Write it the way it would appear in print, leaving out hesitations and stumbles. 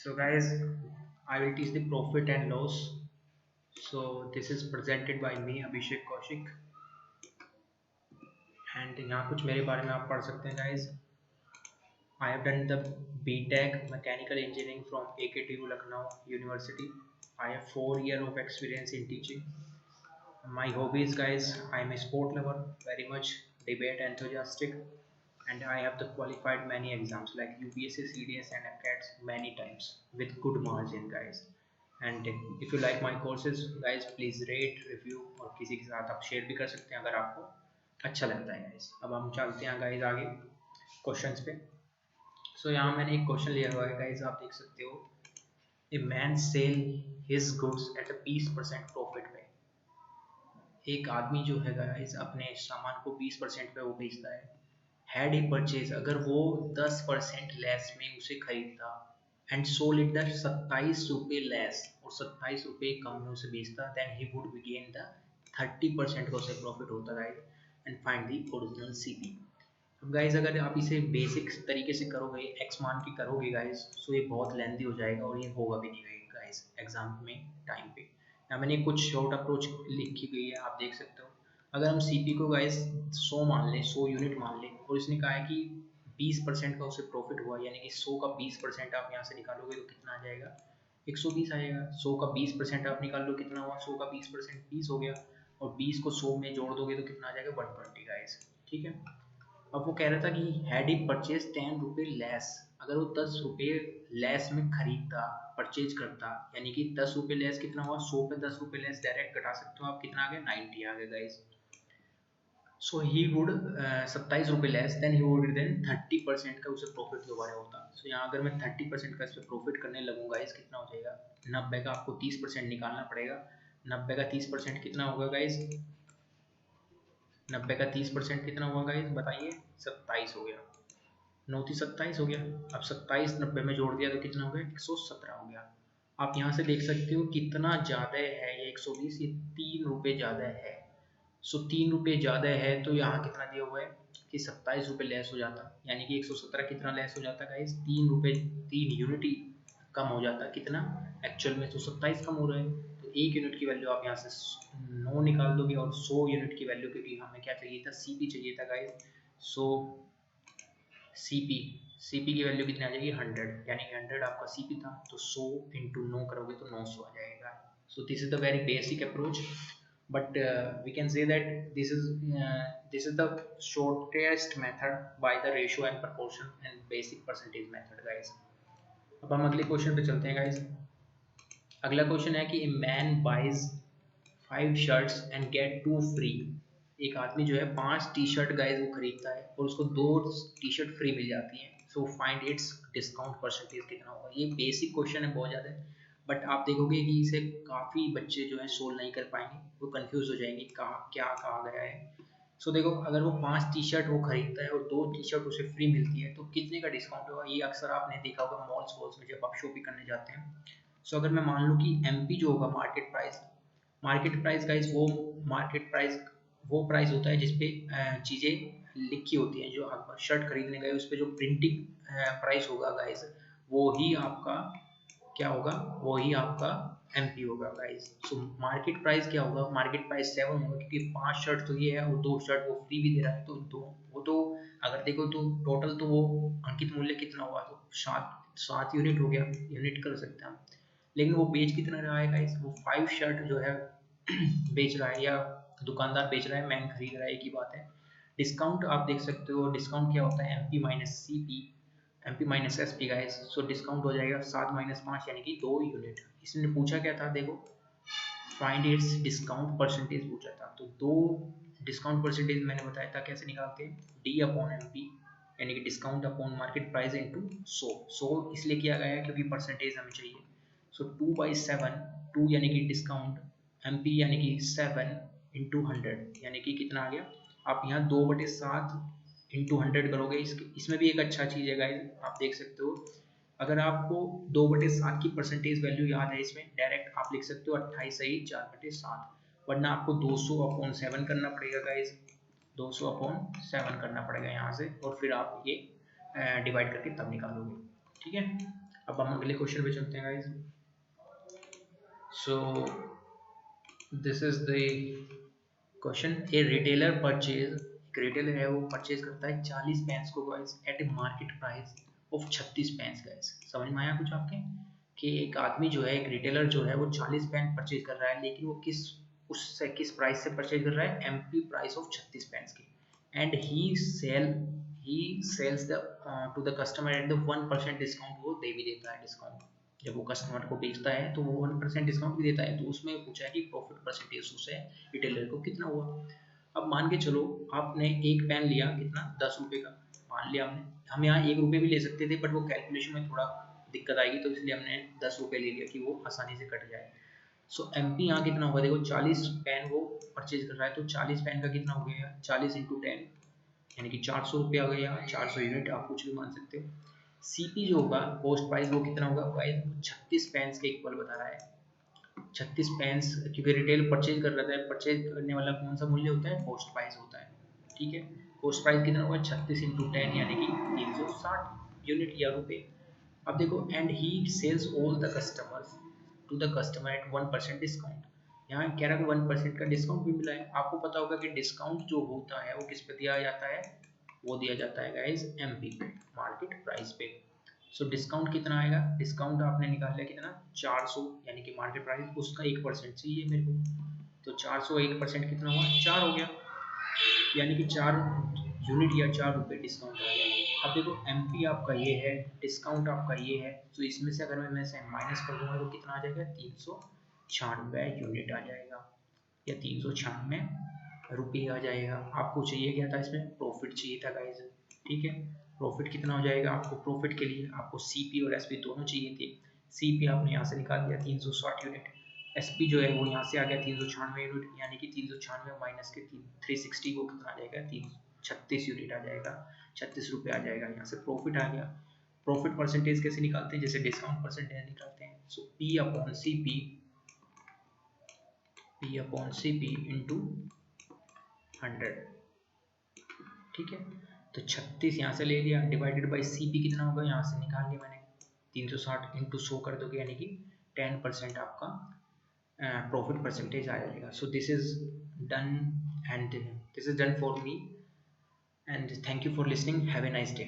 So guys, I will teach the profit and loss. So this is presented by me Abhishek Kaushik and यहाँ कुछ मेरे बारे में आप पढ़ सकते हैं guys. I have done the BTech Mechanical Engineering from AKTU Lucknow University. I have 4 years of experience in teaching. My hobbies guys, I am a sport lover, very much debate enthusiastic, and I have the qualified many exams like UPSC, CDS and FCATs many times with good margin guys. And if you like my courses guys, please rate, review और किसी के साथ आप share भी कर सकते हैं अगर आपको अच्छा लगता है guys. अब हम चलते हैं guys आगे क्वेश्चंस पे. So यहाँ मैंने एक क्वेश्चन लिया हुआ है guys, आप देख सकते हो. A man sell his goods at a 20% profit पे. एक आदमी जो है गाइस अपने सामान को 20% पे वो बेचता है. हैड ही परचेज, अगर वो 10% लेस में उसे खरीदता एंड सोल्ड इट द 27 रुपये लेस और 27 रुपये कम में उसे बेचता, then he would be gain the 30% का उसे प्रॉफिट होता guys. And find the original CP. अब गाइस अगर आप इसे बेसिक तरीके से करोगे, एक्स मान के करोगे गाइस, सो ये बहुत लेंथी हो जाएगा और ये होगा भी नहीं गाइस एग्जाम में टाइम पे. यहाँ मैंने कुछ शॉर्ट अप्रोच लिखी गई है, आप देख सकते हो. अगर हम सीपी को गाइस 100 मान लें, 100 यूनिट मान लें, और इसने कहा है कि 20% का उसे प्रॉफिट हुआ, यानी कि 100 का 20% आप यहाँ से निकालोगे तो कितना आ जाएगा, 120 आएगा. 100 का 20% आप निकाल लो, कितना हुआ, 100 का 20% 20 हो गया, और 20 को 100 में जोड़ दोगे तो कितना आ जाएगा, 120 गाइस. ठीक है. अब वो कह रहा था कि हैड ही परचेज 10 रुपये लेस, अगर वो 10 रुपये लेस में खरीदता, परचेज करता, यानी कि 10 रुपये लेस कितना हुआ, 100 पे 10 रुपये लेस डायरेक्ट घटा सकते हो आप, कितना आ गया, 90 आ गया गाइस. सो ही वुड 27 रुपये less, then he would then 30% का उसे प्रॉफिट दोबारा होता. सो यहाँ अगर मैं 30% का इस पर प्रॉफिट करने लगूंगा गाइस, कितना हो जाएगा, 90 का आपको 30% निकालना पड़ेगा. 90 का 30% कितना होगा गाइस, 90 का 30% कितना हुआ गाइस बताइए, 27 हो गया. 9 27 हो गया. अब 27 90 में जोड़ दिया तो कितना हो गया, 117 हो गया. आप यहाँ से देख सकते हो कितना ज़्यादा है ये 120, ये 3 रुपये ज़्यादा है. सो 3 रुपये ज़्यादा है तो यहाँ कितना दिया हुआ है कि 27 रुपये लेस हो जाता, यानी कि 117 कितना लेस हो जाता गाइस, 3 रुपये, 3 यूनिट ही कम हो जाता. कितना एक्चुअल में तो 27 कम हो रहा है. तो 1 यूनिट की वैल्यू आप यहाँ से 9 निकाल दोगे, और 100 यूनिट की वैल्यू, क्योंकि हमें क्या चाहिए था, सीपी चाहिए था गाइस. सो सीपी, सीपी की वैल्यू कितनी आ जाएगी, 100, यानी 100 आपका सीपी था, तो 100 इंटू 9 करोगे तो 900 आ जाएगा. सो this is the very basic approach, but we can say that this is the shortest method by the ratio and proportion and basic percentage method guys. अब हम अगले क्वेश्चन पे चलते हैं गाइस. अगला क्वेश्चन है कि man buys 5 shirts and get 2 free. एक आदमी जो है 5 टी शर्ट गाइस वो खरीदता है और उसको 2 टी शर्ट फ्री मिल जाती हैं. So find its discount percentage कितना होगा. ये बेसिक क्वेश्चन है बहुत ज़्यादा, बट आप देखोगे कि इसे काफ़ी बच्चे जो है सोल्व नहीं कर पाएंगे, वो कंफ्यूज हो जाएंगे कहाँ क्या कहा गया है. सो देखो, अगर वो 5 टी शर्ट वो खरीदता है और 2 टी शर्ट उसे फ्री मिलती है तो कितने का डिस्काउंट होगा. ये अक्सर आपने देखा होगा मॉल्स वॉल्स में जब आप शॉपिंग करने जाते हैं. सो अगर मैं मान लूँ कि एमपी जो होगा मार्केट प्राइस गाइस, वो मार्केट प्राइस वो प्राइस होता है जिसपे चीज़ें लिखी होती हैं. जो आप शर्ट खरीदने गए उस पर जो प्रिंटिंग प्राइस होगा गाइस, वो ही आपका क्या होगा, वो ही आपका एमपी होगा गाइस. सो मार्केट प्राइस क्या होगा, मार्केट प्राइस 7 होगा, क्योंकि 5 शर्ट तो ये है और 2 शर्ट वो फ्री भी दे रहा है, तो दो वो तो अगर देखो तो टोटल तो वो अंकित मूल्य कितना हुआ, तो 7 यूनिट हो गया, यूनिट कर सकते हैं हम. लेकिन वो बेच कितना रहा है गाइस, वो 5 शर्ट जो है बेच रहा है, या दुकानदार बेच रहा है, मैन खरीद रहा है, एक ही बात है. डिस्काउंट आप देख सकते हो, डिस्काउंट क्या होता है, MP minus CP, MP minus SP guys. So discount हो जाएगा 7 माइनस 5, यानी कि 2 यूनिट. इसने पूछा क्या था, देखो फाइंड इट्स डिस्काउंट परसेंटेज पूछा था, तो 2 डिस्काउंट परसेंटेज मैंने बताया था कैसे निकालते हैं, डी अपॉन एमपी, यानी कि discount upon market price into 100 इसलिए किया गया है क्योंकि परसेंटेज हमें चाहिए. सो 2/7, 2 यानी कि डिस्काउंट, एमपी यानी कि 7 इंटू 100, यानी कि कितना आ गया. आप यहाँ 2/7 इंटू 100 करोगे. इसमें भी एक अच्छा चीज़ है गाइस, आप देख सकते हो, अगर आपको 2/7 की परसेंटेज वैल्यू याद है, इसमें डायरेक्ट आप लिख सकते हो 28 सही 4/7, वरना आपको 200/7 करना पड़ेगा गाइस, 200/7 करना पड़ेगा यहाँ से, और फिर आप ये डिवाइड करके तब निकालोगे. ठीक है. अब हम अगले क्वेश्चन पे चलते हैं guys. So this is the question. A retailer purchase, एक रिटेलर है वो परचेज करता है 40 पेंस को guys at a market price of 36 pens guys. समझ में आया कुछ आपके कि एक आदमी जो है, एक रिटेलर जो है वो 40 पेन परचेज कर रहा है, लेकिन वो किस प्राइस से परचेज कर रहा है? एमपी प्राइस ऑफ 36 पेंस की। And he sells the to the customer at the 1% discount, वो दे भी देता है डिस्काउंट। जब वो कस्टमर को बेचता है तो वो 1% डिस्काउंट भी देता है। तो उसमें पूछा है कि प्रॉफिट परसेंटेज उसे रिटेलर को कितना हुआ। अब मान के चलो आपने एक पेन लिया, कितना? 10 रुपये का मान लिया हमने। हम यहाँ 1 रुपये भी ले सकते थे, बट वो कैलकुलेशन में थोड़ा दिक्कत आएगी, तो इसलिए हमने 10 रुपये ले लिया कि वो आसानी से कट जाए। सो एमपी यहाँ कितना होगा? देखो 40 पेन वो परचेज कर रहा है, तो 40 पेन का कितना हो गया? 40 इंटू 10 यानी कि 400 रुपये आ गया, 400 यूनिट, आप कुछ भी मान सकते हो। सीपी जो होगा, कॉस्ट प्राइस, वो कितना होगा गाइस? 36 पेन्स के इक्वल बता रहा है। 36 पेंस, क्योंकि रिटेल परचेज कर रहा है, परचेज करने वाला कौन सा मूल्य होता है? कॉस्ट प्राइस होता है। ठीक है, कॉस्ट प्राइस कितना होगा? 36 इंटू 10 यानी कि 360 यूनिट या रुपए। अब देखो, and he sells all the customers to the customer at 1% discount. यहाँ कह रहा है कि 1% का डिस्काउंट भी मिला है। आपको पता होगा कि डिस्काउंट जो होता है वो किस पे दिया जाता है? वो दिया जाता है गाइस एमपी पे, मार्केट प्राइस पे। सो डिस्काउंट कितना आएगा? डिस्काउंट आपने निकाल लिया कितना? 400, यानी कि मार्केट प्राइस उसका 1% चाहिए मेरे को। तो 400 1% कितना हुआ? 4 हो गया, यानी कि 4 यूनिट या 4 रुपये डिस्काउंट आ गया। अब देखो एमपी आपका ये है, डिस्काउंट आपका ये है, तो इसमें से अगर मैं से माइनस कर दूंगा तो कितना आ जाएगा? 396 यूनिट आ जाएगा, या 396 रुपये आ जाएगा। आपको चाहिए क्या था? इसमें प्रॉफिट चाहिए था गाइस। ठीक है, प्रॉफिट कितना हो जाएगा? आपको प्रॉफिट के लिए आपको सीपी और एसपी दोनों चाहिए थे। सीपी आपने यहाँ से निकाल दिया 360 यूनिट, एसपी जो है वो यहाँ से आ गया 396 यूनिट, यानी कि 396 माइनस के 360 को कितना आ जाएगा? 36 यूनिट आ जाएगा, 36 रुपये आ जाएगा। यहाँ से प्रॉफिट आ गया। प्रॉफिट परसेंटेज कैसे निकालते हैं? जैसे डिस्काउंट परसेंटेज निकालते हैं। So P upon C P into 100। ठीक है, तो 36 यहाँ से ले लिया, डिवाइडेड बाई सी पी कितना होगा? यहाँ से निकाल लिया मैंने, 360 इंटू 100 कर दोगे, यानी कि 10% आपका प्रॉफिट परसेंटेज आ जाएगा। सो this is done, and this is done for me, and thank you for listening, have a nice day.